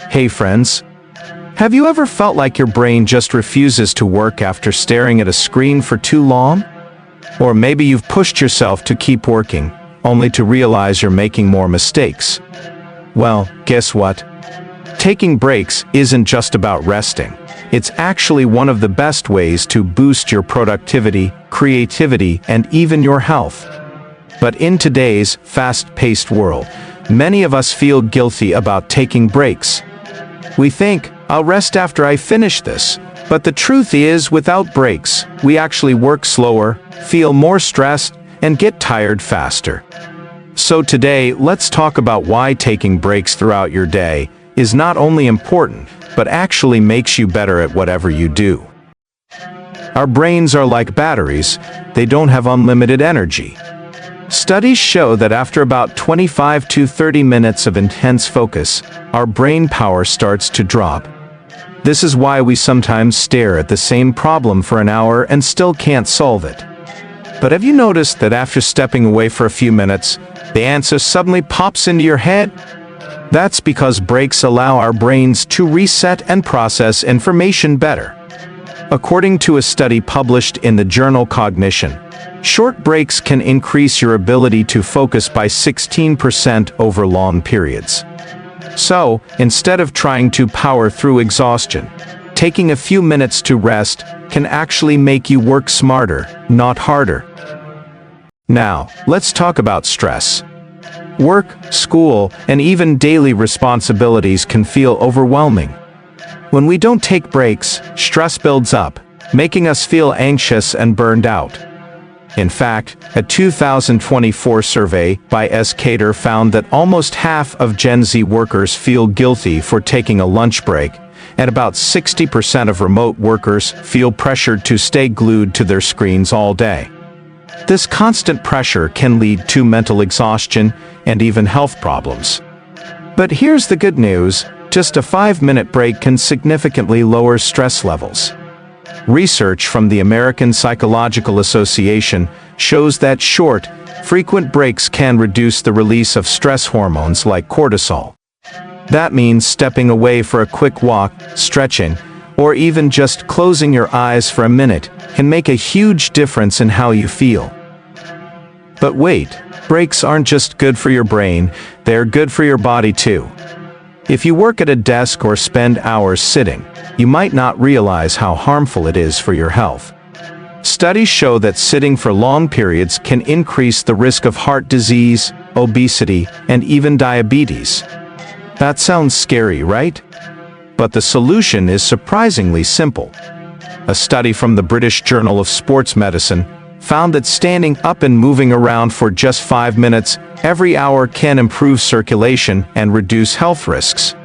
Hey friends, have you ever felt like your brain just refuses to work after staring at a screen for too long? Or maybe you've pushed yourself to keep working, only to realize you're making more mistakes. Well, guess what? Taking breaks isn't just about resting. It's actually one of the best ways to boost your productivity, creativity, and even your health. But in today's fast-paced world, many of us feel guilty about taking breaks. We think, I'll rest after I finish this. But the truth is, without breaks, we actually work slower, feel more stressed, and get tired faster. So today, let's talk about why taking breaks throughout your day is not only important, but actually makes you better at whatever you do. Our brains are like batteries, they don't have unlimited energy. Studies show that after about 25 to 30 minutes of intense focus, our brain power starts to drop. This is why we sometimes stare at the same problem for an hour and still can't solve it. But have you noticed that after stepping away for a few minutes, the answer suddenly pops into your head? That's because breaks allow our brains to reset and process information better. According to a study published in the journal Cognition, short breaks can increase your ability to focus by 16% over long periods. So, instead of trying to power through exhaustion, taking a few minutes to rest can actually make you work smarter, not harder. Now, let's talk about stress. Work, school, and even daily responsibilities can feel overwhelming. When we don't take breaks, stress builds up, making us feel anxious and burned out. In fact, a 2024 survey by S. Cater found that almost half of Gen Z workers feel guilty for taking a lunch break, and about 60% of remote workers feel pressured to stay glued to their screens all day. This constant pressure can lead to mental exhaustion and even health problems. But here's the good news, just a 5-minute break can significantly lower stress levels. Research from the American Psychological Association shows that short, frequent breaks can reduce the release of stress hormones like cortisol. That means stepping away for a quick walk, stretching, or even just closing your eyes for a minute can make a huge difference in how you feel. But wait, breaks aren't just good for your brain, they're good for your body too. If you work at a desk or spend hours sitting, you might not realize how harmful it is for your health. Studies show that sitting for long periods can increase the risk of heart disease, obesity, and even diabetes. That sounds scary, right? But the solution is surprisingly simple. A study from the British Journal of Sports Medicine found that standing up and moving around for just 5 minutes every hour can improve circulation and reduce health risks.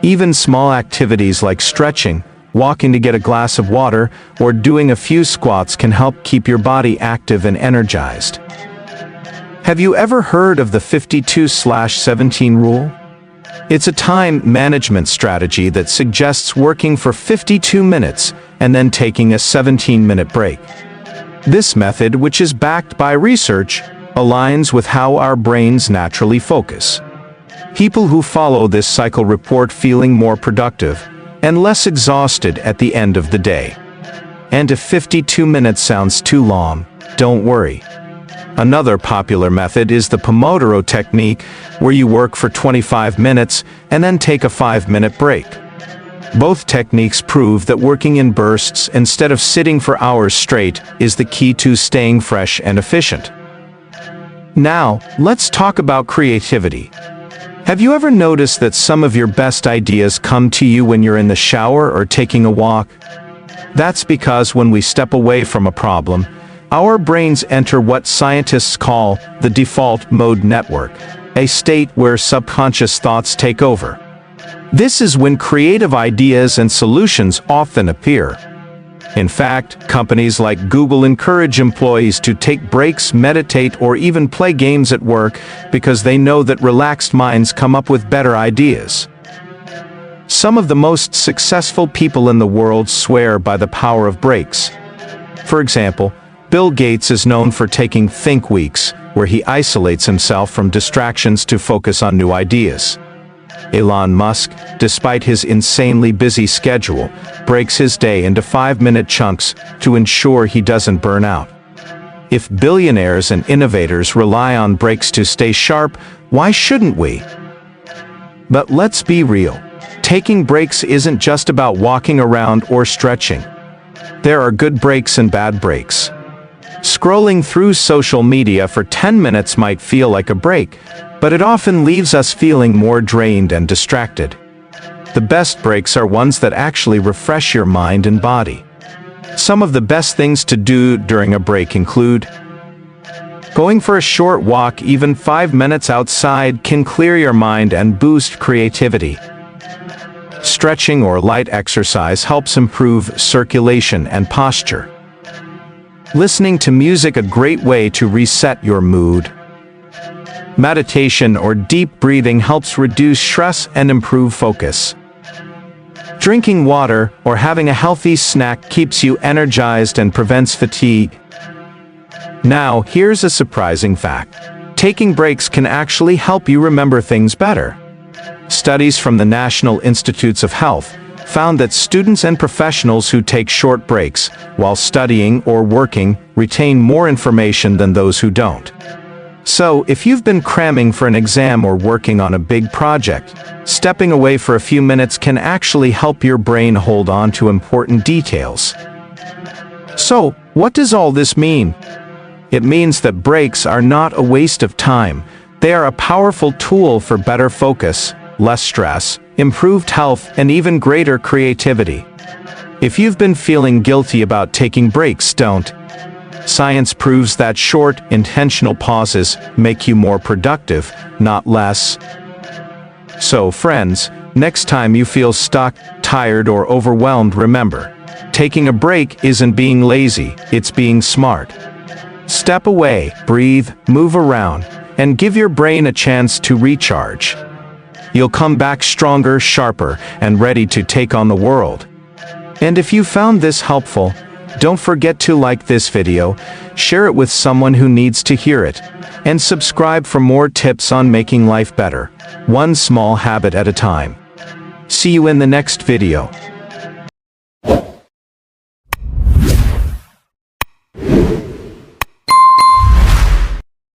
Even small activities like stretching, walking to get a glass of water, or doing a few squats can help keep your body active and energized. Have you ever heard of the 52/17 rule? It's a time management strategy that suggests working for 52 minutes and then taking a 17-minute break. This method, which is backed by research, aligns with how our brains naturally focus. People who follow this cycle report feeling more productive and less exhausted at the end of the day. And if 52 minutes sounds too long, don't worry. Another popular method is the Pomodoro technique, where you work for 25 minutes and then take a 5-minute break. Both techniques prove that working in bursts instead of sitting for hours straight is the key to staying fresh and efficient. Now, let's talk about creativity. Have you ever noticed that some of your best ideas come to you when you're in the shower or taking a walk? That's because when we step away from a problem, our brains enter what scientists call the default mode network, a state where subconscious thoughts take over. This is when creative ideas and solutions often appear. In fact, companies like Google encourage employees to take breaks, meditate, or even play games at work because they know that relaxed minds come up with better ideas. Some of the most successful people in the world swear by the power of breaks. For example, Bill Gates is known for taking think weeks, where he isolates himself from distractions to focus on new ideas. Elon Musk, despite his insanely busy schedule, breaks his day into 5-minute chunks to ensure he doesn't burn out. If billionaires and innovators rely on breaks to stay sharp, why shouldn't we? But let's be real. Taking breaks isn't just about walking around or stretching. There are good breaks and bad breaks. Scrolling through social media for 10 minutes might feel like a break, but it often leaves us feeling more drained and distracted. The best breaks are ones that actually refresh your mind and body. Some of the best things to do during a break include going for a short walk. Even 5 minutes outside can clear your mind and boost creativity. Stretching or light exercise helps improve circulation and posture. Listening to music, a great way to reset your mood. Meditation or deep breathing helps reduce stress and improve focus. Drinking water or having a healthy snack keeps you energized and prevents fatigue. Now, here's a surprising fact. Taking breaks can actually help you remember things better. Studies from the National Institutes of Health found that students and professionals who take short breaks while studying or working retain more information than those who don't. So, if you've been cramming for an exam or working on a big project, stepping away for a few minutes can actually help your brain hold on to important details. So, what does all this mean? It means that breaks are not a waste of time. They are a powerful tool for better focus, less stress, improved health, and even greater creativity. If you've been feeling guilty about taking breaks, don't. Science proves that short, intentional pauses make you more productive, not less. So, friends, next time you feel stuck, tired, or overwhelmed, remember, taking a break isn't being lazy, it's being smart. Step away, breathe, move around, and give your brain a chance to recharge. You'll come back stronger, sharper, and ready to take on the world. And if you found this helpful, don't forget to like this video, share it with someone who needs to hear it, and subscribe for more tips on making life better, one small habit at a time. See you in the next video.